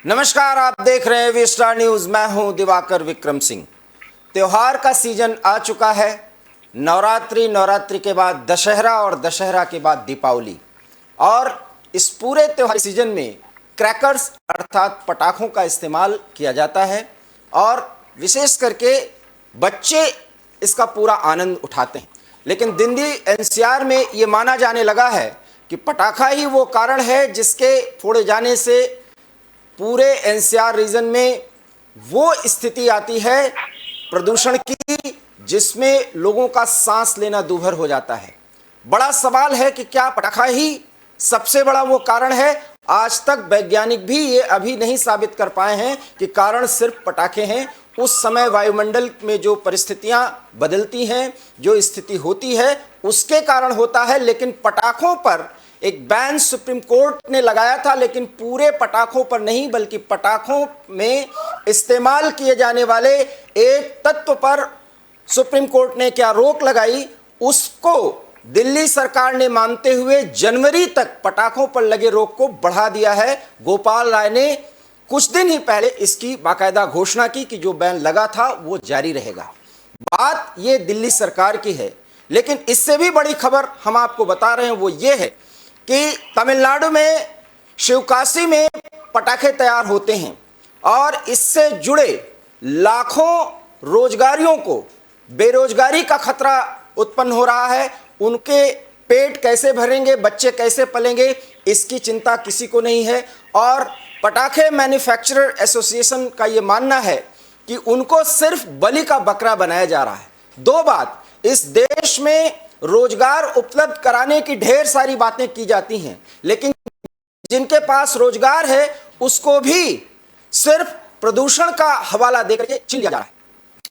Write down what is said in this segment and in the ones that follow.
नमस्कार, आप देख रहे हैं वी स्टार न्यूज। मैं हूं दिवाकर विक्रम सिंह। त्योहार का सीजन आ चुका है। नवरात्रि के बाद दशहरा और दशहरा के बाद दीपावली, और इस पूरे त्योहार सीजन में क्रैकर्स अर्थात पटाखों का इस्तेमाल किया जाता है और विशेष करके बच्चे इसका पूरा आनंद उठाते हैं। लेकिन दिल्ली एनसीआर में ये माना जाने लगा है कि पटाखा ही वो कारण है जिसके फोड़े जाने से पूरे एनसीआर रीजन में वो स्थिति आती है प्रदूषण की, जिसमें लोगों का सांस लेना दूभर हो जाता है। बड़ा सवाल है कि क्या पटाखा ही सबसे बड़ा वो कारण है? आज तक वैज्ञानिक भी ये अभी नहीं साबित कर पाए हैं कि कारण सिर्फ पटाखे हैं। उस समय वायुमंडल में जो परिस्थितियां बदलती हैं, जो स्थिति होती है, उसके कारण होता है। लेकिन पटाखों पर एक बैन सुप्रीम कोर्ट ने लगाया था, लेकिन पूरे पटाखों पर नहीं, बल्कि पटाखों में इस्तेमाल किए जाने वाले एक तत्व पर सुप्रीम कोर्ट ने क्या रोक लगाई, उसको दिल्ली सरकार ने मानते हुए जनवरी तक पटाखों पर लगे रोक को बढ़ा दिया है। गोपाल राय ने कुछ दिन ही पहले इसकी बाकायदा घोषणा की कि जो बैन लगा था वो जारी रहेगा। बात ये दिल्ली सरकार की है, लेकिन इससे भी बड़ी खबर हम आपको बता रहे हैं, वो ये है कि तमिलनाडु में शिवकाशी में पटाखे तैयार होते हैं और इससे जुड़े लाखों रोजगारियों को बेरोजगारी का खतरा उत्पन्न हो रहा है। उनके पेट कैसे भरेंगे, बच्चे कैसे पलेंगे, इसकी चिंता किसी को नहीं है। और पटाखे मैन्युफैक्चरर एसोसिएशन का ये मानना है कि उनको सिर्फ बलि का बकरा बनाया जा रहा है। दो बात, इस देश में रोजगार उपलब्ध कराने की ढेर सारी बातें की जाती हैं, लेकिन जिनके पास रोजगार है उसको भी सिर्फ प्रदूषण का हवाला देकर के छीन लिया जा रहा है।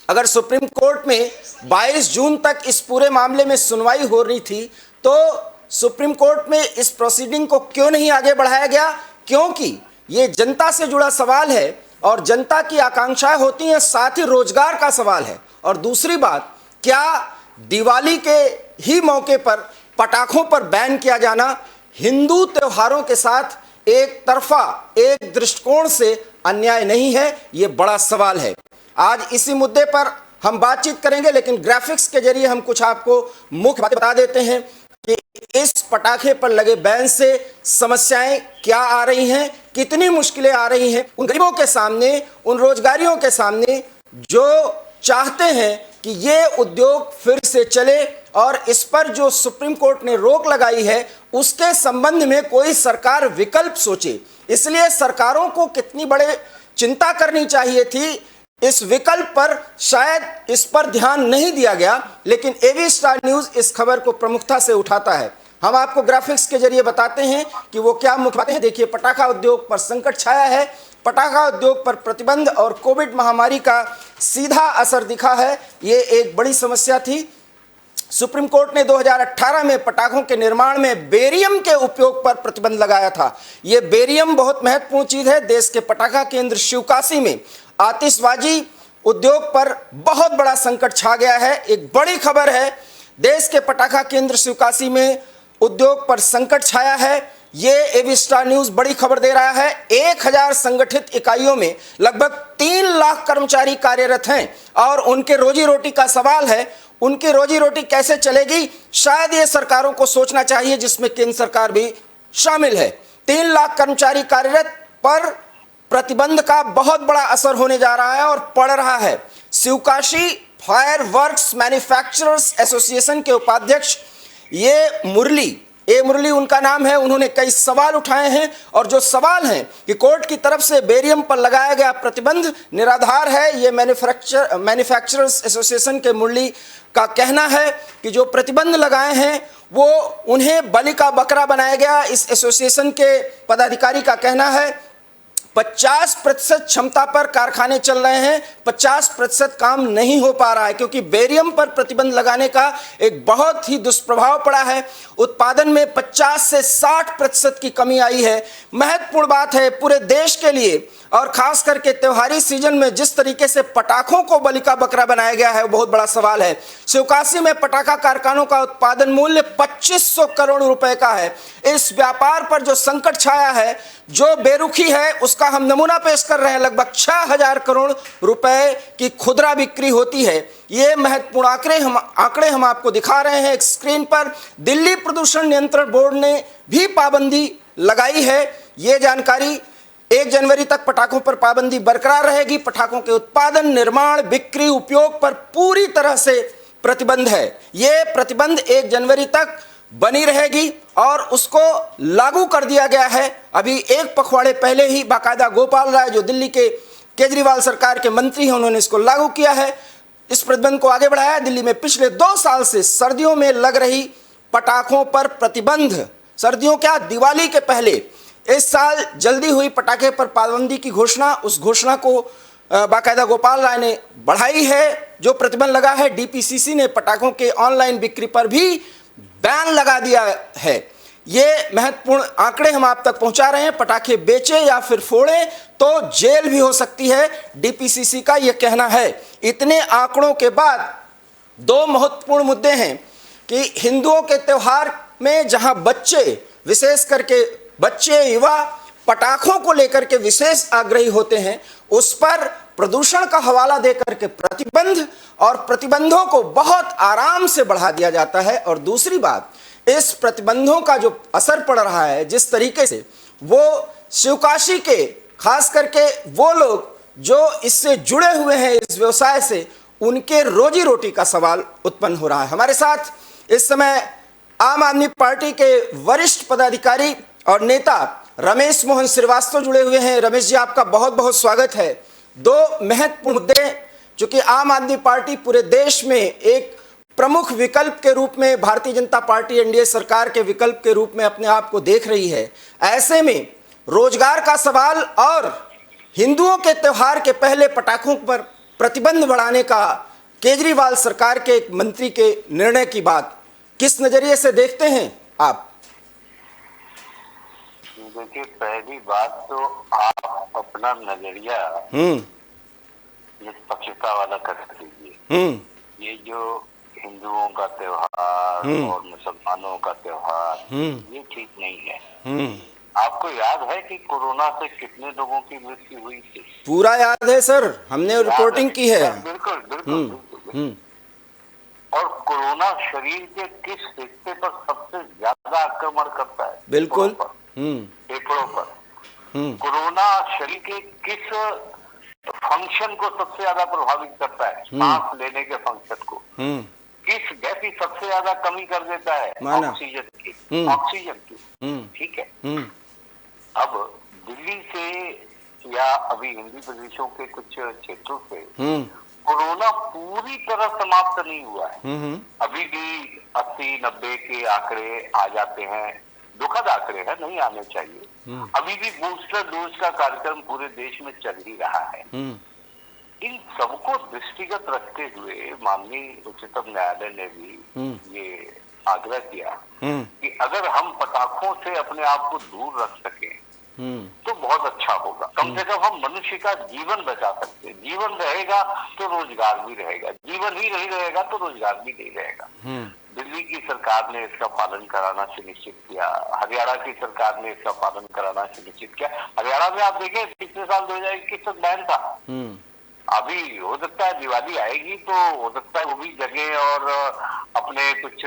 अगर सुप्रीम कोर्ट में 22 जून तक इस पूरे मामले में सुनवाई हो रही थी, तो सुप्रीम कोर्ट में इस प्रोसीडिंग को क्यों नहीं आगे बढ़ाया गया? क्योंकि ये जनता से जुड़ा सवाल है और जनता की आकांक्षाएं होती हैं, साथ ही रोजगार का सवाल है। और दूसरी बात, क्या दिवाली के ही मौके पर पटाखों पर बैन किया जाना हिंदू त्योहारों के साथ एक तरफा, एक दृष्टिकोण से अन्याय नहीं है? ये बड़ा सवाल है। आज इसी मुद्दे पर हम बातचीत करेंगे, लेकिन ग्राफिक्स के जरिए हम कुछ आपको मुख्य बातें बता देते हैं कि इस पटाखे पर लगे बैन से समस्याएं क्या आ रही हैं, कितनी मुश्किलें आ रही हैं उन गरीबों के सामने, उन रोजगारियों के सामने जो चाहते हैं कि ये उद्योग फिर से चले। और इस पर जो सुप्रीम कोर्ट ने रोक लगाई है, उसके संबंध में कोई सरकार विकल्प सोचे। इसलिए सरकारों को कितनी बड़े चिंता करनी चाहिए थी, इस विकल्प पर शायद इस पर ध्यान नहीं दिया गया। लेकिन एवी स्टार न्यूज इस खबर को प्रमुखता से उठाता है। हम आपको ग्राफिक्स के जरिए बताते हैं कि वो क्या मुख्य बातें हैं। देखिए, पटाखा उद्योग पर संकट छाया है, पटाखा उद्योग पर प्रतिबंध और कोविड महामारी का सीधा असर दिखा है। ये एक बड़ी समस्या थी। सुप्रीम कोर्ट ने 2018 में पटाखों के निर्माण में बेरियम के उपयोग पर प्रतिबंध लगाया था। यह बेरियम बहुत महत्वपूर्ण चीज है। देश के पटाखा केंद्र शिवकाशी में आतिशबाजी उद्योग पर बहुत बड़ा संकट छा गया है। एक बड़ी खबर है, देश के पटाखा केंद्र शिवकाशी में उद्योग पर संकट छाया है। ये एवी स्टार न्यूज बड़ी खबर दे रहा है। 1000 संगठित इकाइयों में लगभग 3 लाख कर्मचारी कार्यरत हैं और उनके रोजी रोटी का सवाल है। उनकी रोजी रोटी कैसे चलेगी, शायद ये सरकारों को सोचना चाहिए, जिसमें केंद्र सरकार भी शामिल है। 3 लाख कर्मचारी कार्यरत पर प्रतिबंध का बहुत बड़ा असर होने जा रहा है और पड़ रहा है। Sivakasi fire works manufacturers association के उपाध्यक्ष मुरली उनका नाम है, उन्होंने कई सवाल उठाए हैं। और जो सवाल हैं कि कोर्ट की तरफ से बेरियम पर लगाया गया प्रतिबंध निराधार है। ये मैन्युफैक्चरर्स एसोसिएशन के मुरली का कहना है कि जो प्रतिबंध लगाए हैं वो उन्हें बलि का बकरा बनाया गया। इस एसोसिएशन के पदाधिकारी का कहना है 50% क्षमता पर कारखाने चल रहे हैं, 50% काम नहीं हो पा रहा है, क्योंकि बेरियम पर प्रतिबंध लगाने का एक बहुत ही दुष्प्रभाव पड़ा है। उत्पादन में 50 से 60% की कमी आई है। महत्वपूर्ण बात है पूरे देश के लिए, और खास करके त्योहारी सीजन में जिस तरीके से पटाखों को बलि का बकरा बनाया गया है वो बहुत बड़ा सवाल है। शिवकाशी में पटाखा कारखानों का उत्पादन मूल्य 2500 करोड़ रुपए का है। इस व्यापार पर जो संकट छाया है, जो बेरुखी है, उसका हम नमूना पेश कर रहे हैं। लगभग 6000 करोड़ रुपए की खुदरा बिक्री होती है। ये महत्वपूर्ण आंकड़े हम आपको दिखा रहे हैं एक स्क्रीन पर। दिल्ली प्रदूषण नियंत्रण बोर्ड ने भी पाबंदी लगाई है। ये जानकारी 1 जनवरी तक पटाखों पर पाबंदी बरकरार रहेगी। पटाखों के उत्पादन, निर्माण, बिक्री, उपयोग पर पूरी तरह से प्रतिबंध है। यह प्रतिबंध 1 जनवरी तक बनी रहेगी और उसको लागू कर दिया गया है। अभी एक पखवाड़े पहले ही बाकायदा गोपाल राय, जो दिल्ली के केजरीवाल सरकार के मंत्री हैं, उन्होंने इसको लागू किया है, इस प्रतिबंध को आगे बढ़ाया। दिल्ली में पिछले 2 साल से सर्दियों में लग रही पटाखों पर प्रतिबंध, सर्दियों क्या, दिवाली के पहले इस साल जल्दी हुई पटाखे पर पाबंदी की घोषणा, उस घोषणा को बाकायदा गोपाल राय ने बढ़ाई है। जो प्रतिबंध लगा है, डीपीसीसी ने पटाखों के ऑनलाइन बिक्री पर भी बैन लगा दिया है। ये महत्वपूर्ण आंकड़े हम आप तक पहुंचा रहे हैं। पटाखे बेचे या फिर फोड़े तो जेल भी हो सकती है, डीपीसीसी का यह कहना है। इतने आंकड़ों के बाद 2 महत्वपूर्ण मुद्दे हैं कि हिंदुओं के त्योहार में जहां बच्चे, विशेष करके बच्चे, युवा पटाखों को लेकर के विशेष आग्रही होते हैं, उस पर प्रदूषण का हवाला देकर के प्रतिबंध और प्रतिबंधों को बहुत आराम से बढ़ा दिया जाता है। और दूसरी बात, इस प्रतिबंधों का जो असर पड़ रहा है, जिस तरीके से वो शिवकाशी के, खास करके वो लोग जो इससे जुड़े हुए हैं इस व्यवसाय से, उनके रोजी रोटी का सवाल उत्पन्न हो रहा है। हमारे साथ इस समय आम आदमी पार्टी के वरिष्ठ पदाधिकारी और नेता रमेश मोहन श्रीवास्तव जुड़े हुए हैं। रमेश जी, आपका बहुत बहुत स्वागत है। 2 महत्वपूर्ण मुद्दे, चूंकि आम आदमी पार्टी पूरे देश में एक प्रमुख विकल्प के रूप में, भारतीय जनता पार्टी एनडीए सरकार के विकल्प के रूप में अपने आप को देख रही है, ऐसे में रोजगार का सवाल और हिंदुओं के त्योहार के पहले पटाखों पर प्रतिबंध बढ़ाने का केजरीवाल सरकार के एक मंत्री के निर्णय की बात किस नजरिए से देखते हैं आप? देखिए, पहली बात तो आप अपना नजरिया निष्पक्षता वाला कर दीजिए। ये जो हिंदुओं का त्योहार और मुसलमानों का त्योहार, ये ठीक नहीं है। आपको याद है कि कोरोना से कितने लोगों की मृत्यु हुई थी? पूरा याद है सर, हमने रिपोर्टिंग की है। बिल्कुल बिल्कुल बिल्कुल। और कोरोना शरीर के किस हिस्से पर सबसे ज्यादा आक्रमण करता है? बिल्कुल, फेफड़ों पर। कोरोना शरीर के किस फंक्शन को सबसे ज्यादा प्रभावित करता है? सांस लेने के फंक्शन को। किस गैस की सबसे ज्यादा कमी कर देता है? ऑक्सीजन की। ऑक्सीजन की, ठीक है। अब दिल्ली से या अभी हिंदी प्रदेशों के कुछ क्षेत्रों से कोरोना पूरी तरह समाप्त नहीं हुआ है। अभी भी 80-90 के आंकड़े आ जाते हैं। दुखद आंकड़े हैं, नहीं आने चाहिए। अभी भी बूस्टर डोज का कार्यक्रम पूरे देश में चल ही रहा है। इन सबको दृष्टिगत रखते हुए माननीय उच्चतम न्यायालय ने भी ये आग्रह किया कि अगर हम पटाखों से अपने आप को दूर रख सकें तो बहुत अच्छा होगा। कम से कम हम मनुष्य का जीवन बचा सकते हैं। जीवन रहेगा तो रोजगार भी रहेगा, जीवन ही नहीं रहेगा तो रोजगार भी नहीं रहेगा। दिल्ली की सरकार ने इसका पालन कराना सुनिश्चित किया, हरियाणा की सरकार ने इसका पालन कराना सुनिश्चित किया। हरियाणा में आप देखें, पिछले साल 2021 तक बैन था। अभी हो सकता है दिवाली आएगी तो हो सकता है वो भी जगह और अपने कुछ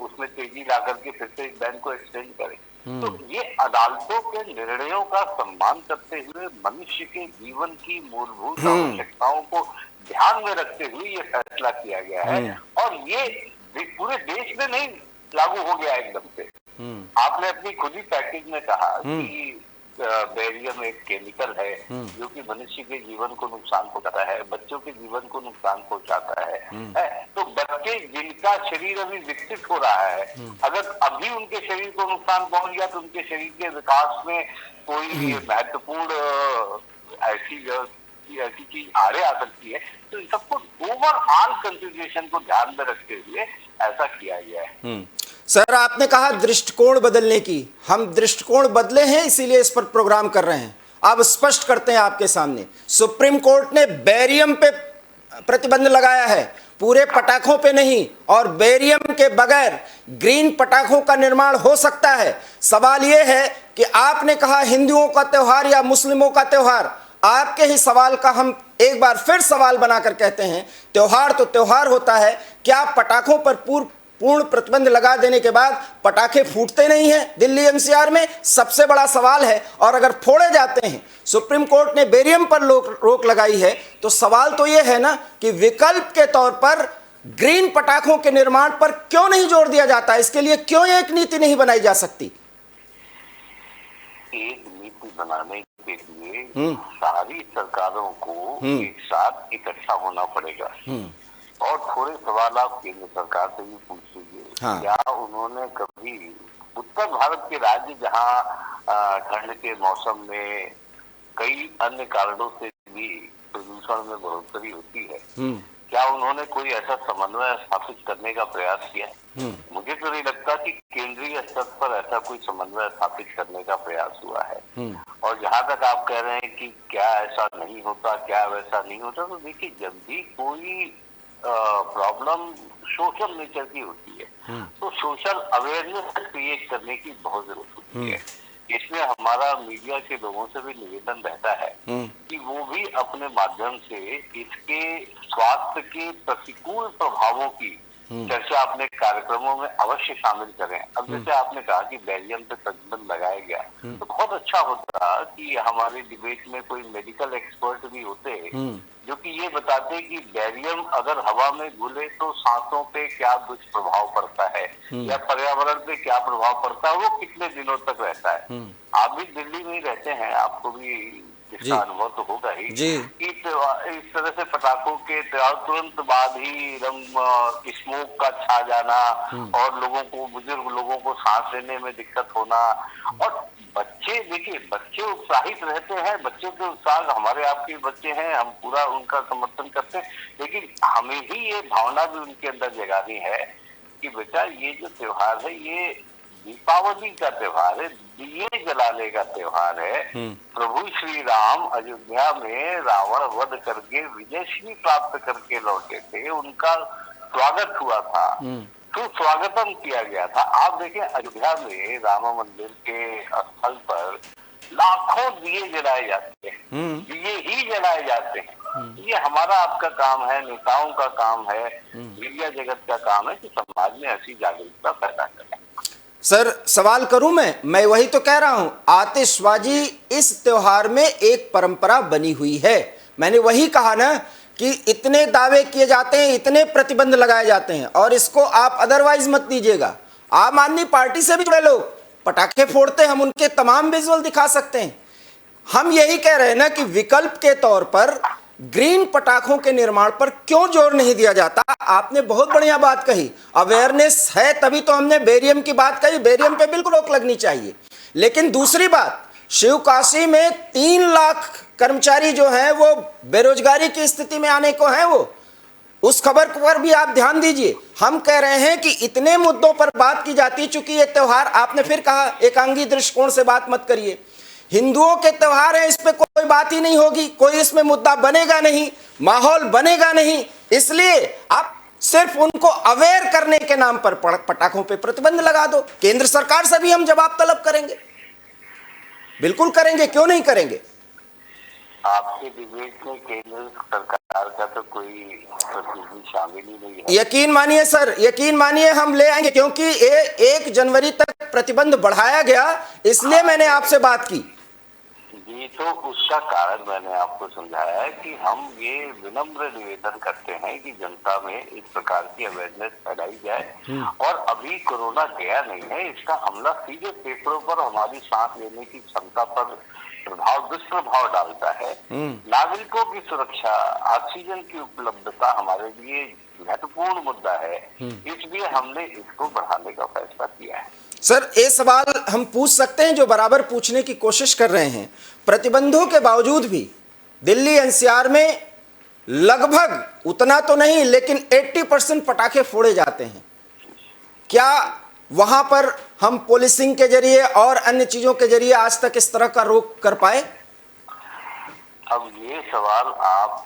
उसमें तेजी ला करके फिर से इस बैन को एक्सटेंड करें। तो ये अदालतों के निर्णयों का सम्मान करते हुए मनुष्य के जीवन की मूलभूत आवश्यकताओं को ध्यान में रखते हुए ये फैसला किया गया है। और ये पूरे देश में नहीं लागू हो गया एकदम से। आपने अपनी खुद ही पैकेज में कहा कि बेरियम एक केमिकल है जो कि मनुष्य के जीवन को नुकसान पहुंचाता है, बच्चों के जीवन को नुकसान पहुंचाता है। तो बच्चे जिनका शरीर अभी विकसित हो रहा है, अगर अभी उनके शरीर को नुकसान पहुंच गया तो उनके शरीर के विकास में कोई महत्वपूर्ण ऐसी ऐसी चीज आड़े आ सकती है, तो इन सबको ओवरऑल कंसिडरेशन को ध्यान में रखते हुए ऐसा किया गया है। सर, आपने कहा दृष्टिकोण बदलने की, हम दृष्टिकोण बदले हैं इसीलिए इस पर प्रोग्राम कर रहे हैं। अब स्पष्ट करते हैं आपके सामने, सुप्रीम कोर्ट ने बेरियम पे प्रतिबंध लगाया है, पूरे पटाखों पे नहीं, और बेरियम के बगैर ग्रीन पटाखों का निर्माण हो सकता है। सवाल यह है कि आपने कहा हिंदुओं का त्यौहार या मुस्लिमों का त्यौहार, आपके ही सवाल का हम एक बार फिर सवाल बनाकर कहते हैं, त्यौहार तो त्यौहार होता है, क्या पटाखों पर पूर्ण प्रतिबंध लगा देने के बाद पटाखे फूटते नहीं हैं दिल्ली एनसीआर में? सबसे बड़ा सवाल है। और अगर फोड़े जाते हैं, सुप्रीम कोर्ट ने बेरियम पर रोक लगाई है, तो सवाल तो यह है ना कि विकल्प के तौर पर ग्रीन पटाखों के निर्माण पर क्यों नहीं जोर दिया जाता? इसके लिए क्यों एक नीति नहीं बनाई जा सकती? एक नीति बनाने के लिए सारी सरकारों को एक साथ इकट्ठा होना पड़ेगा, और थोड़े सवाल आप केंद्र सरकार से भी पूछ लीजिए। हाँ। क्या उन्होंने कभी उत्तर भारत के राज्य जहां ठंड के मौसम में कई अन्य कारणों से भी प्रदूषण में बढ़ोतरी होती है, क्या उन्होंने कोई ऐसा समन्वय स्थापित करने का प्रयास किया? मुझे तो नहीं लगता कि केंद्रीय स्तर पर ऐसा कोई समन्वय स्थापित करने का प्रयास हुआ है। और जहां तक आप कह रहे हैं कि क्या ऐसा नहीं होता, क्या वैसा नहीं होता, तो देखिए, जब भी कोई प्रॉब्लम सोशल नेचर की होती है तो सोशल अवेयरनेस क्रिएट करने की बहुत जरूरत होती है। इसमें हमारा मीडिया के लोगों से भी निवेदन रहता है कि वो भी अपने माध्यम से इसके स्वास्थ्य के प्रतिकूल प्रभावों की चर्चा अपने कार्यक्रमों में अवश्य शामिल करें। अब जैसे आपने कहा कि बेरियम पे प्रतिबंध लगाया गया, तो बहुत अच्छा होता कि हमारे डिबेट में कोई मेडिकल एक्सपर्ट भी होते जो कि ये बताते कि बेरियम अगर हवा में घुले तो सांसों पे क्या दुष्प्रभाव पड़ता है या पर्यावरण पे क्या प्रभाव पड़ता है, वो कितने दिनों तक रहता है। आप भी दिल्ली में ही रहते हैं, आपको भी इसका अनुभव तो होगा ही कि इस तरह से पटाखों के तुरंत बाद ही स्मोक का छा जाना और लोगों को, बुजुर्ग लोगों को सांस लेने में दिक्कत होना, और बच्चे, देखिए बच्चे उत्साहित रहते हैं, बच्चे के उत्साह, हमारे आपके बच्चे हैं, हम पूरा उनका समर्थन करते हैं, लेकिन हमें ही ये भावना भी उनके अंदर जगानी है कि बेटा ये जो त्योहार है ये दीपावली का त्योहार है, दिए जलाने का त्योहार है। प्रभु श्री राम अयोध्या में रावण वध करके विजयश्री प्राप्त करके लौटे थे, उनका स्वागत हुआ था, तो स्वागतम किया गया था। आप देखें अयोध्या में राम मंदिर के स्थल पर लाखों दिए जलाए जाते हैं, दिए ही जलाए जाते हैं। ये हमारा आपका काम है, नेताओं का काम है, मीडिया जगत का काम है कि समाज में ऐसी जागरूकता पैदा करें। सर, सवाल करूं मैं वही तो कह रहा हूं, आतिशबाजी इस त्योहार में एक परंपरा बनी हुई है। मैंने वही कहा ना कि इतने दावे किए जाते हैं, इतने प्रतिबंध लगाए जाते हैं, और इसको आप अदरवाइज मत दीजिएगा। आम आदमी पार्टी से भी जुड़े लोग पटाखे फोड़ते हैं, हम उनके तमाम विजुअल दिखा सकते हैं। हम यही कह रहे हैं ना कि विकल्प के तौर पर ग्रीन पटाखों के निर्माण पर क्यों जोर नहीं दिया जाता? आपने बहुत बढ़िया बात कही, अवेयरनेस है तभी तो हमने बेरियम की बात कही, बेरियम पे बिल्कुल रोक लगनी चाहिए। लेकिन दूसरी बात, शिवकाशी में 3 लाख कर्मचारी जो हैं वो बेरोजगारी की स्थिति में आने को हैं, वो उस खबर पर भी आप ध्यान दीजिए। हम कह रहे हैं कि इतने मुद्दों पर बात की जाती है, चूंकि ये त्योहार, आपने फिर कहा एकांगी दृष्टिकोण से बात मत करिए, हिंदुओं के त्योहार है, इस पे कोई बात ही नहीं होगी, कोई इसमें मुद्दा बनेगा नहीं, माहौल बनेगा नहीं, इसलिए आप सिर्फ उनको अवेयर करने के नाम पर पटाखों पे प्रतिबंध लगा दो। केंद्र सरकार से भी हम जवाब तलब करेंगे, बिल्कुल करेंगे, क्यों नहीं करेंगे। आपके डिबेट में केंद्र सरकार का तो कोई प्रतिनिधि शामिल ही नहीं है। यकीन मानिए सर, यकीन मानिए हम ले आएंगे, क्योंकि 1 जनवरी तक प्रतिबंध बढ़ाया गया, इसलिए मैंने आपसे बात की जी। तो उसका कारण मैंने आपको समझाया है कि हम ये विनम्र निवेदन करते हैं कि जनता में इस प्रकार की अवेयरनेस फैलाई जाए। और अभी कोरोना गया नहीं है, इसका हमला सीधे फेफड़ों पर, हमारी सांस लेने की क्षमता पर दुष्प्रभाव डालता है। नागरिकों की सुरक्षा, ऑक्सीजन की उपलब्धता हमारे लिए महत्वपूर्ण मुद्दा है, इसलिए हमने इसको बढ़ाने का फैसला किया है। सर, ये सवाल हम पूछ सकते हैं जो बराबर पूछने की कोशिश कर रहे हैं, प्रतिबंधों के बावजूद भी दिल्ली एनसीआर में लगभग उतना तो नहीं लेकिन 80% पटाखे फोड़े जाते हैं। क्या वहां पर हम पुलिसिंग के जरिए और अन्य चीजों के जरिए आज तक इस तरह का रोक कर पाए? अब ये सवाल आप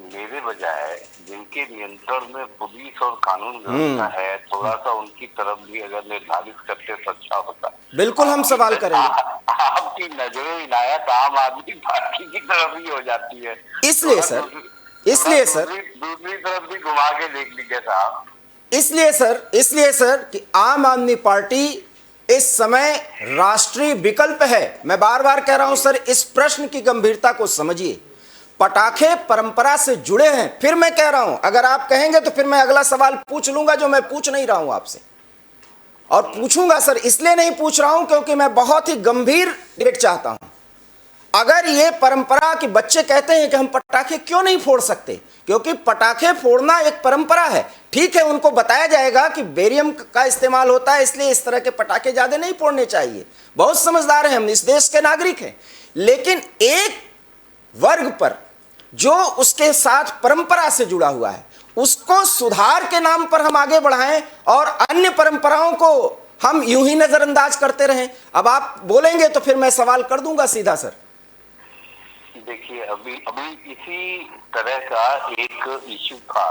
मेरे बजाय जिनके नियंत्रण में पुलिस और कानून व्यवस्था है, थोड़ा सा उनकी तरफ भी अगर निर्धारित करते तो अच्छा होता। बिल्कुल हम सवाल करेंगे। आपकी नजरें इनायत आम आदमी पार्टी की तरफ ही हो जाती है। इसलिए सर दूसरी तरफ भी घुमा के देख लीजिए साहब। इसलिए सर कि आम आदमी पार्टी इस समय राष्ट्रीय विकल्प है। मैं बार बार कह रहा हूं सर, इस प्रश्न की गंभीरता को समझिए। पटाखे परंपरा से जुड़े हैं। फिर मैं कह रहा हूं, अगर आप कहेंगे तो फिर मैं अगला सवाल पूछ लूंगा जो मैं पूछ नहीं रहा हूं आपसे, और पूछूंगा सर इसलिए नहीं पूछ रहा हूं क्योंकि मैं बहुत ही गंभीर डिबेट चाहता हूं। अगर ये परंपरा कि बच्चे कहते हैं कि हम पटाखे क्यों नहीं फोड़ सकते, क्योंकि पटाखे फोड़ना एक परंपरा है। ठीक है, उनको बताया जाएगा कि बेरियम का इस्तेमाल होता है, इसलिए इस तरह के पटाखे ज्यादा नहीं फोड़ने चाहिए। बहुत समझदार हैं हम, इस देश के नागरिक हैं। लेकिन एक वर्ग पर जो उसके साथ परंपरा से जुड़ा हुआ है, उसको सुधार के नाम पर हम आगे बढ़ाएं और अन्य परंपराओं को हम यूं ही नजरअंदाज करते रहें। अब आप बोलेंगे तो फिर मैं सवाल कर दूंगा सीधा सर। देखिए, अभी इसी तरह का एक इश्यू था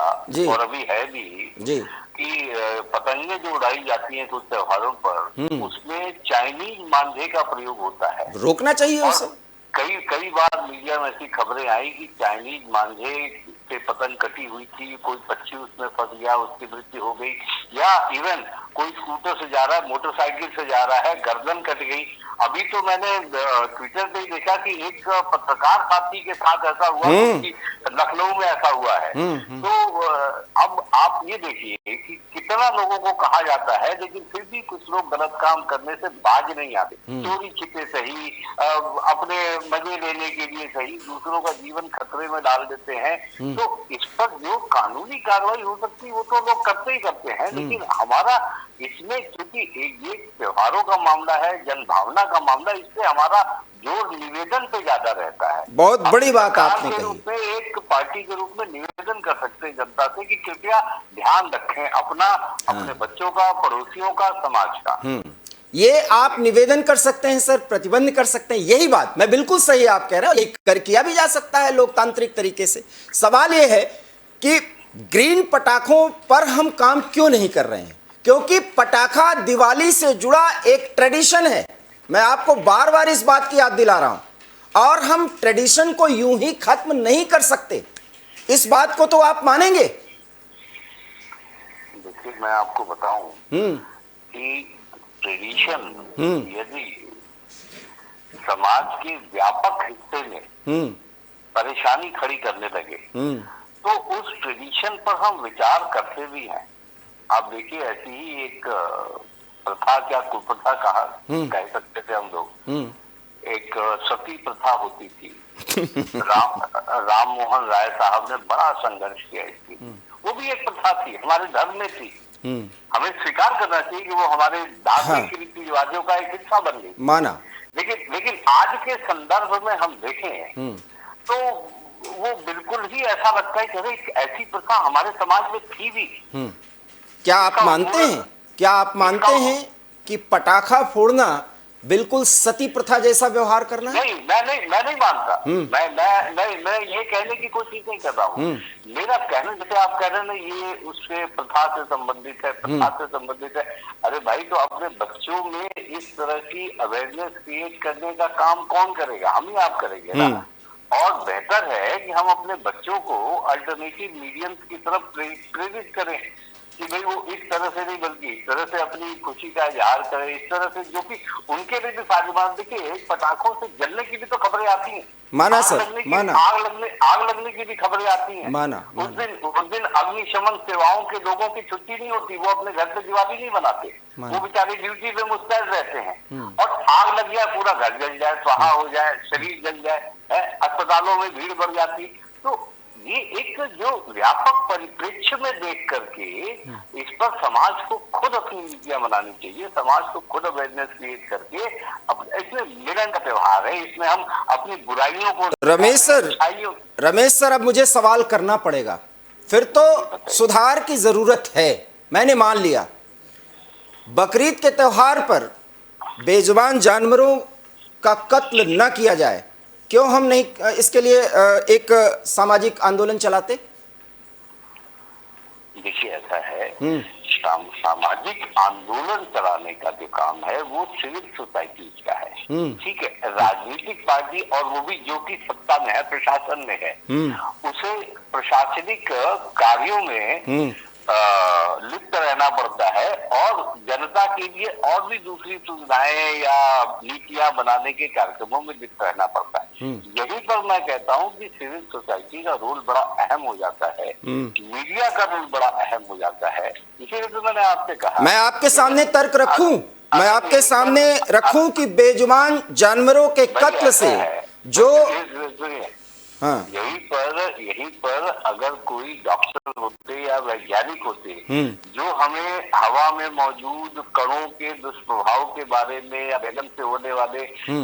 और अभी है भी जी कि पतंगे जो उड़ाई जाती हैं कुछ त्योहारों पर, उसमें चाइनीज मांझे का प्रयोग होता है। रोकना चाहिए उसे। कई बार मीडिया में ऐसी खबरें आई कि चाइनीज मांझे से पतंग कटी हुई थी, कोई पक्षी उसमें फंस गया, उसकी मृत्यु हो गई, या इवन कोई स्कूटर से जा रहा है, मोटरसाइकिल से जा रहा है, गर्दन कट गई। अभी तो मैंने ट्विटर पे देखा कि एक पत्रकार साथी के साथ ऐसा हुआ, लखनऊ में ऐसा हुआ है। तो अब आप ये देखिए कि कितना लोगों को कहा जाता है, लेकिन फिर भी कुछ लोग गलत काम करने से बाज नहीं आते। चोरी छिपे सही, अपने मजे लेने के लिए सही, दूसरों का जीवन खतरे में डाल देते हैं। तो इस पर जो कानूनी कार्रवाई हो सकती है वो तो लोग करते ही करते हैं, लेकिन हमारा इसमें क्योंकि ये त्योहारों का मामला है, जनभावना का मामला, इससे हमारा जोर निवेदन पे ज्यादा रहता है। बहुत बड़ी बात आपने कही। रूप में एक पार्टी के रूप में निवेदन कर सकते हैं जनता से कि कृपया ध्यान रखें अपना, अपने बच्चों का, पड़ोसियों का, समाज का। ये आप निवेदन कर सकते हैं सर, प्रतिबंध कर सकते हैं, यही बात मैं बिल्कुल सही आप कह रहे हैं। कर किया भी जा सकता है लोकतांत्रिक तरीके से। सवाल ये है कि ग्रीन पटाखों पर हम काम क्यों नहीं कर रहे हैं, क्योंकि पटाखा दिवाली से जुड़ा एक ट्रेडिशन है। मैं आपको बार बार इस बात की याद दिला रहा हूं, और हम ट्रेडिशन को यूं ही खत्म नहीं कर सकते। इस बात को तो आप मानेंगे? देखिए, मैं आपको बताऊं कि ट्रेडिशन यदि समाज के व्यापक हिस्से में परेशानी खड़ी करने लगे तो उस ट्रेडिशन पर हम विचार करते भी हैं। आप देखिए, ऐसी ही एक प्रथा, क्या कुप्रथा कह सकते थे हम लोग, एक सती प्रथा होती थी। राम मोहन राय साहब ने बड़ा संघर्ष किया इसकी। वो भी एक प्रथा थी, हमारे धर्म में थी। हमें स्वीकार करना चाहिए कि वो हमारे धार्मिक रीति रिवाजों का एक हिस्सा बन गई, माना। लेकिन आज के संदर्भ में हम देखें तो वो बिल्कुल ही ऐसा लगता है कि ऐसी प्रथा हमारे समाज में थी भी। क्या आप मानते हैं कि पटाखा फोड़ना बिल्कुल सती प्रथा जैसा व्यवहार करना है? नहीं, मैं नहीं मानता। मैं ये कहने की कोशिश नहीं कर रहा हूँ। मेरा कहना, जैसे आप कह रहे हैं ना, ये उससे प्रथा से संबंधित है, प्रथा से संबंधित है। अरे भाई, तो अपने बच्चों में इस तरह की अवेयरनेस क्रिएट करने का काम कौन करेगा? हम ही आप करेंगे ना। और बेहतर है कि हम अपने बच्चों को अल्टरनेटिव मीडियम्स की तरफ प्रेरित करें कि भाई वो इस तरह से नहीं बल्कि इस तरह से अपनी खुशी का इजहार करे, इस तरह से, जो कि उनके लिए भी फायदेमंद। देखिए, पटाखों से जलने की भी तो खबरें आती हैं, माना सर, माना। आग लगने की भी खबरें आती हैं, माना। उस दिन अग्निशमन सेवाओं के लोगों की छुट्टी नहीं होती, वो अपने घर पे दिवाली नहीं बनाते, वो बेचारे ड्यूटी पे मुस्तैद रहते हैं। और आग लग जाए, पूरा घर जल जाए, स्वाहा हो जाए, शरीर जल जाए, अस्पतालों में भीड़ बढ़ जाती। तो ये एक जो व्यापक परिप्रेक्ष्य में देख करके इस पर समाज को खुद अपनी नीतियां बनानी चाहिए, समाज को खुद अवेयरनेस क्रिएट करके इसमें मिलन का त्योहार है, इसमें हम अपनी बुराइयों को रमेश सर अब मुझे सवाल करना पड़ेगा, फिर तो सुधार की जरूरत है, मैंने मान लिया। बकरीद के त्योहार पर बेजुबान जानवरों का कत्ल न किया जाए, क्यों हम नहीं इसके लिए एक सामाजिक आंदोलन चलाते? देखिए ऐसा है, सामाजिक आंदोलन चलाने का जो काम है वो सिविल सोसाइटी का है, ठीक है। राजनीतिक पार्टी और वो भी जो कि सत्ता में है, प्रशासन में है, उसे प्रशासनिक कार्यों में लिप्त रहना पड़ता है और जनता के लिए और भी दूसरी सुविधाएं या नीतियां बनाने के कार्यक्रमों में लिप्त रहना पड़ता है। यही पर मैं कहता हूं कि सिविल सोसाइटी का रोल बड़ा अहम हो जाता है, मीडिया का रोल बड़ा अहम हो जाता है। इसीलिए तो मैंने आपसे कहा, मैं आपके सामने तर्क रखूं, मैं आपके सामने रखूं कि बेजुबान जानवरों के कत्ल से जो हाँ। यही पर अगर कोई डॉक्टर होते या वैज्ञानिक होते जो हमें हवा में मौजूद कणों के दुष्प्रभाव के बारे में या वेगन से होने वाले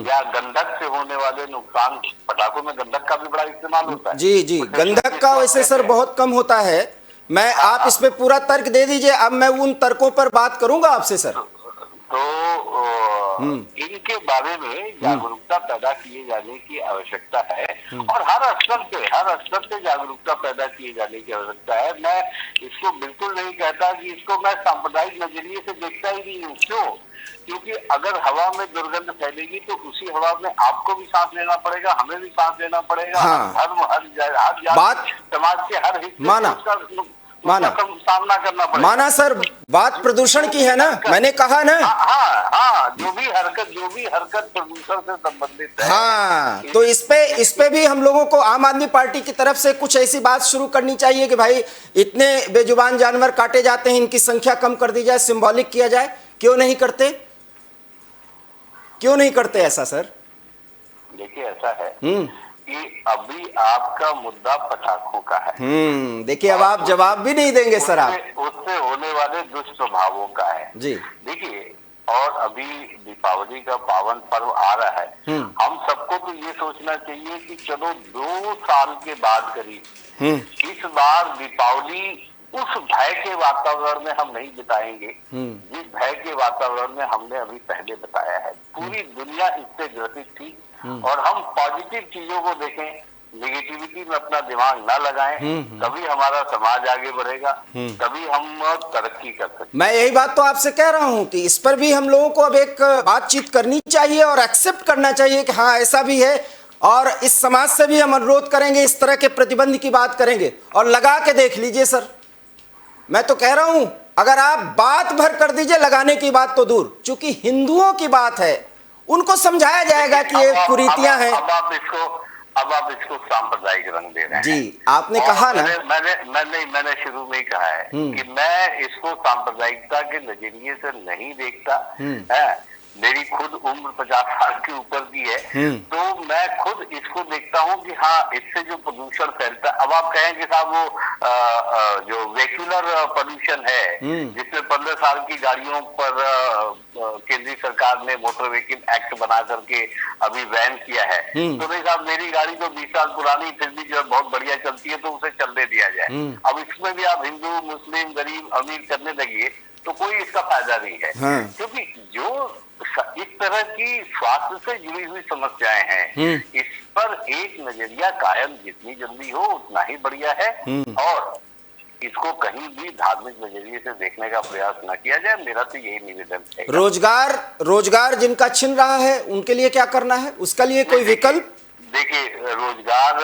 या गंधक से होने वाले नुकसान, पटाखों में गंधक का भी बड़ा इस्तेमाल होता है। जी, गंधक का वैसे सर बहुत कम होता है। मैं आप इस पे पूरा तर्क दे दीजिए, अब मैं उन तर्कों पर बात करूंगा आपसे सर। तो इनके बारे में जागरूकता पैदा किए जाने की आवश्यकता है और हर स्तर पे जागरूकता पैदा किए जाने की आवश्यकता है। मैं इसको बिल्कुल नहीं कहता कि इसको मैं सांप्रदायिक नजरिए से देखता ही नहीं हूँ। क्यों? क्योंकि अगर हवा में दुर्गंध फैलेगी तो उसी हवा में आपको भी सांस लेना पड़ेगा, हमें भी सांस लेना पड़ेगा। हाँ। हर जाति समाज के हर हिस्से सामना करना पड़ेगा। माना सर, बात प्रदूषण की है ना, मैंने कहा ना। हाँ, जो भी हरकत प्रदूषण से संबंधित है। हाँ, तो इस पे भी हम लोगों को आम आदमी पार्टी की तरफ से कुछ ऐसी बात शुरू करनी चाहिए कि भाई इतने बेजुबान जानवर काटे जाते हैं, इनकी संख्या कम कर दी जाए, सिंबॉलिक किया जाए। क्यों नहीं करते ऐसा सर? देखिए ऐसा है कि अभी आपका मुद्दा पटाखों का है। देखिए अब आप जवाब भी नहीं देंगे सर। आप उससे होने वाले दुष्प्रभावों का है जी। देखिए, और अभी दीपावली का पावन पर्व आ रहा है। हम सबको तो ये सोचना चाहिए कि चलो 2 साल के बाद करीब इस बार दीपावली उस भय के वातावरण में हम नहीं बिताएंगे जिस भय के वातावरण में हमने अभी पहले बताया है। पूरी दुनिया इससे ग्रसित थी और हम पॉजिटिव चीजों को देखें, नेगेटिविटी में अपना दिमाग ना लगाएं, तभी हमारा समाज आगे बढ़ेगा, तभी हम तरक्की कर सकते। मैं यही बात तो आपसे कह रहा हूं कि इस पर भी हम लोगों को अब एक बातचीत करनी चाहिए और एक्सेप्ट करना चाहिए कि हाँ ऐसा भी है, और इस समाज से भी हम अनुरोध करेंगे, इस तरह के प्रतिबंध की बात करेंगे। और लगा के देख लीजिए सर, मैं तो कह रहा हूं अगर आप बात भर कर दीजिए, लगाने की बात तो दूर, चूंकि हिंदुओं की बात है, उनको समझाया जाएगा कि ये कुरीतियां हैं। अब आप इसको सांप्रदायिक रंग दे रहे हैं। जी, आपने कहा ना, मैंने शुरू में ही कहा है कि मैं इसको सांप्रदायिकता के नजरिए से नहीं देखता है। मेरी खुद उम्र 50 साल के ऊपर की है, तो मैं खुद इसको देखता हूँ कि हाँ इससे जो प्रदूषण फैलता है। अब आप कहेंगे साहब वो जो वेहिकुलर पोल्यूशन है जिसमें 15 साल की गाड़ियों पर केंद्रीय सरकार ने मोटर व्हीकल एक्ट बना करके अभी बैन किया है। तो नहीं साहब, मेरी गाड़ी तो 20 साल पुरानी फिर भी जो बहुत बढ़िया चलती है, तो उसे चलने दिया जाए। अब इसमें भी आप हिंदू मुस्लिम गरीब अमीर करने लगिए तो कोई इसका फायदा नहीं है। क्योंकि जो इस तरह की स्वास्थ्य से जुड़ी हुई समस्याएं हैं, इस पर एक नजरिया कायम जितनी जल्दी हो उतना ही बढ़िया है और इसको कहीं भी धार्मिक नजरिए से देखने का प्रयास न किया जाए। मेरा तो यही निवेदन है। रोजगार जिनका छिन रहा है उनके लिए क्या करना है, उसका लिए कोई विकल्प? देखिए, रोजगार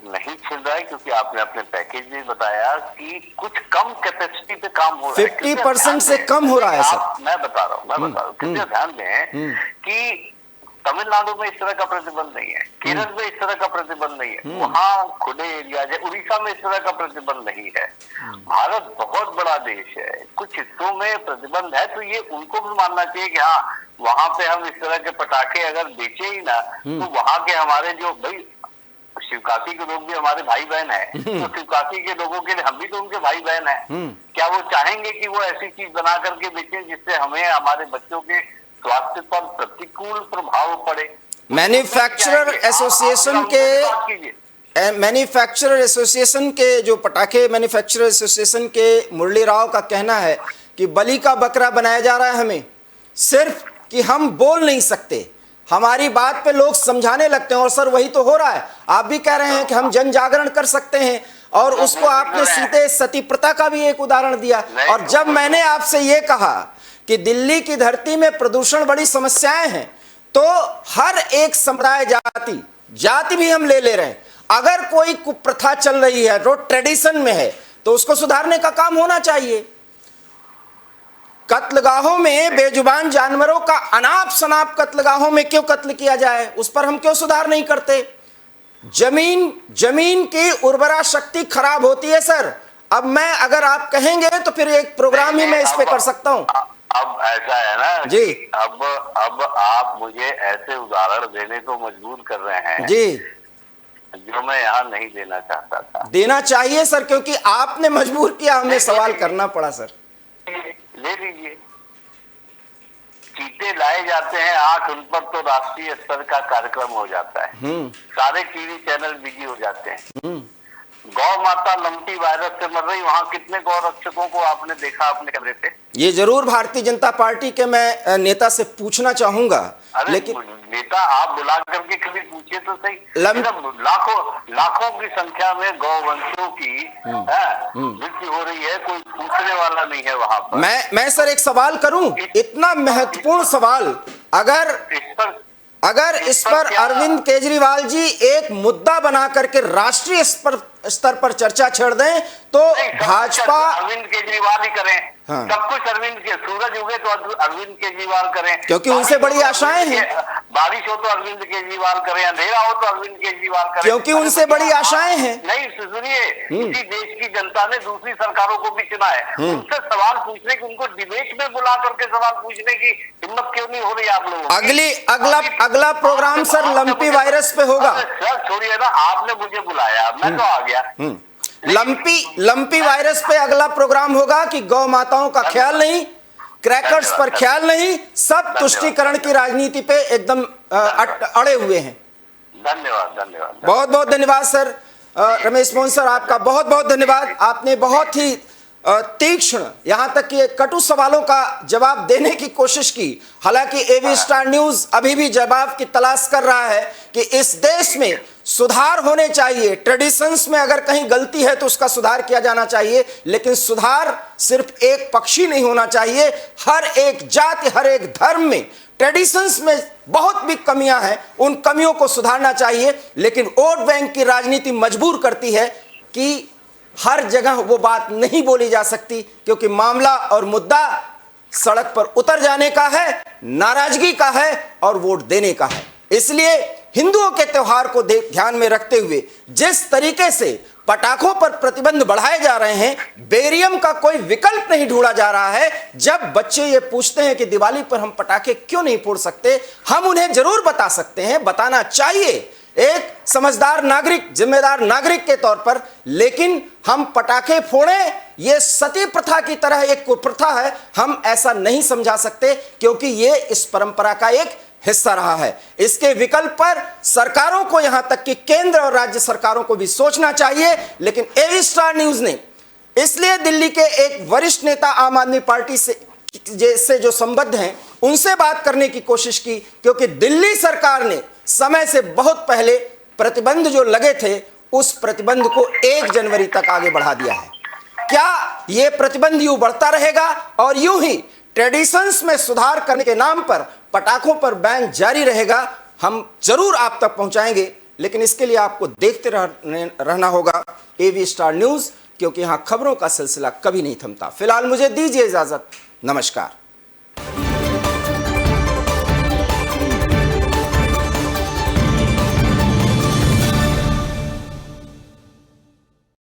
नहीं छिन रहा है क्योंकि आपने अपने पैकेज में बताया कि कुछ कम कैपेसिटी पे काम हो रहा है। 50% से कम हो रहा है सर। मैं बता रहा हूँ कृपया ध्यान दें कि तमिलनाडु में इस तरह का प्रतिबंध नहीं है, केरल में इस तरह का प्रतिबंध नहीं है, वहाँ खुले एरिया है, उड़ीसा में इस तरह का प्रतिबंध नहीं है। भारत बहुत बड़ा देश है, कुछ हिस्सों में प्रतिबंध है, तो ये उनको भी मानना चाहिए कि हाँ वहां पे हम इस तरह के पटाखे अगर बेचे ही ना तो वहां के हमारे जो भाई शिवकाशी के लोग भी हमारे भाई बहन है, तो शिवकाशी के लोगों के लिए हम भी तो उनके भाई बहन है। क्या वो चाहेंगे कि वो ऐसी चीज बना करके बेचें जिससे हमें हमारे बच्चों के स्वास्थ्य पर प्रतिकूल प्रभाव पड़े? मैन्युफैक्चरर एसोसिएशन के जो पटाखे मैन्युफैक्चरर एसोसिएशन के मुरली राव का कहना है कि बलि का बकरा बनाया जा रहा है हमें, सिर्फ कि हम बोल नहीं सकते, हमारी बात पे लोग समझाने लगते हैं। और सर वही तो हो रहा है, आप भी कह रहे हैं कि हम जन जागरण कर सकते हैं, और उसको आपने सीधे सती प्रथा का भी एक उदाहरण दिया। और जब मैंने आपसे ये कहा कि दिल्ली की धरती में प्रदूषण बड़ी समस्याएं हैं, तो हर एक समुदाय जाति भी हम ले रहे हैं, अगर कोई कुप्रथा चल रही है जो ट्रेडिशन में है तो उसको सुधारने का काम होना चाहिए। कत्लगाहों में बेजुबान जानवरों का अनाप शनाप कत्लगाहों में क्यों कत्ल किया जाए, उस पर हम क्यों सुधार नहीं करते? जमीन की उर्वरा शक्ति खराब होती है सर। अब मैं अगर आप कहेंगे तो फिर एक प्रोग्राम ही मैं इस पे कर सकता हूं। अब ऐसा है ना जी, अब आप मुझे ऐसे उदाहरण देने को मजबूर कर रहे हैं जी, जो मैं यहाँ नहीं देना चाहता था। देना चाहिए सर, क्योंकि आपने मजबूर किया, हमें सवाल करना पड़ा सर। ले लीजिए, चीते लाए जाते हैं 8, उन पर तो राष्ट्रीय स्तर का कार्यक्रम हो जाता है, सारे टीवी चैनल बिजी हो जाते हैं। गौ माता लंपी वायरस से मर रही, वहां कितने गौ रक्षकों को आपने देखा अपने कैमरे पे? ये जरूर भारतीय जनता पार्टी के मैं नेता से पूछना चाहूंगा, लेकिन नेता आप बुला करके कभी पूछिए तो सही। लाखों की संख्या में गौवंशों की मृत्यु हो रही है, कोई पूछने वाला नहीं है वहां पर। मैं सर एक सवाल करूं, इतना महत्वपूर्ण सवाल, अगर इस पर अरविंद केजरीवाल जी एक मुद्दा बना करके राष्ट्रीय स्तर पर चर्चा छेड़ दें तो भाजपा अरविंद केजरीवाल ही करें। हाँ। सब कुछ अरविंद के, सूरज उगे तो अरविंद केजरीवाल करें, क्योंकि उनसे बड़ी आशाएं हैं। बारिश हो तो अरविंद केजरीवाल करें, अंधेरा हो तो अरविंद केजरीवाल करें, क्योंकि उनसे बड़ी आशाएं हैं। नहीं सुनिए, इसी देश की जनता ने दूसरी सरकारों को भी चुना है, उनसे सवाल पूछने की, उनको डिबेट में बुला करके सवाल पूछने की हिम्मत क्यों नहीं हो रही आप लोगों? अगला प्रोग्राम सर लंपी वायरस पे होगा। सर छोड़िए ना, आपने मुझे बुलाया, मैं तो आ गया। लंपी वायरस पे अगला प्रोग्राम होगा कि गौ माताओं का ख्याल नहीं, क्रैकर्स पर ख्याल नहीं, सब तुष्टीकरण की राजनीति पे एकदम अड़े हुए हैं। धन्यवाद। बहुत बहुत धन्यवाद सर। रमेश मोहन सर, आपका बहुत बहुत धन्यवाद। आपने बहुत ही तीक्ष्ण, यहां तक कि कटु सवालों का जवाब देने की कोशिश की। हालांकि एवी स्टार न्यूज अभी भी जवाब की तलाश कर रहा है कि इस देश में सुधार होने चाहिए। ट्रेडिशंस में अगर कहीं गलती है तो उसका सुधार किया जाना चाहिए, लेकिन सुधार सिर्फ एक पक्षी नहीं होना चाहिए। हर एक जाति, हर एक धर्म में ट्रेडिशंस में बहुत भी कमियां हैं, उन कमियों को सुधारना चाहिए। लेकिन वोट बैंक की राजनीति मजबूर करती है कि हर जगह वो बात नहीं बोली जा सकती, क्योंकि मामला और मुद्दा सड़क पर उतर जाने का है, नाराजगी का है और वोट देने का है। इसलिए हिंदुओं के त्योहार को ध्यान में रखते हुए जिस तरीके से पटाखों पर प्रतिबंध बढ़ाए जा रहे हैं, बेरियम का कोई विकल्प नहीं ढूंढा जा रहा है। जब बच्चे ये पूछते हैं कि दिवाली पर हम पटाखे क्यों नहीं फोड़ सकते, हम उन्हें जरूर बता सकते हैं, बताना चाहिए एक समझदार नागरिक, जिम्मेदार नागरिक के तौर पर। लेकिन हम पटाखे फोड़ें, यह सती प्रथा की तरह एक कुप्रथा है, हम ऐसा नहीं समझा सकते, क्योंकि यह इस परंपरा का एक हिस्सा रहा है। इसके विकल्प पर सरकारों को, यहां तक कि केंद्र और राज्य सरकारों को भी सोचना चाहिए। लेकिन एवी स्टार न्यूज ने इसलिए दिल्ली के एक वरिष्ठ नेता आम आदमी पार्टी से जो संबद्ध हैं उनसे बात करने की कोशिश की, क्योंकि दिल्ली सरकार ने समय से बहुत पहले प्रतिबंध जो लगे थे उस प्रतिबंध को 1 जनवरी तक आगे बढ़ा दिया है। क्या यह प्रतिबंध यूं बढ़ता रहेगा और यूं ही ट्रेडिशंस में सुधार करने के नाम पर पटाखों पर बैन जारी रहेगा? हम जरूर आप तक पहुंचाएंगे, लेकिन इसके लिए आपको देखते रहना होगा एवी स्टार न्यूज, क्योंकि यहां खबरों का सिलसिला कभी नहीं थमता। फिलहाल मुझे दीजिए इजाजत, नमस्कार।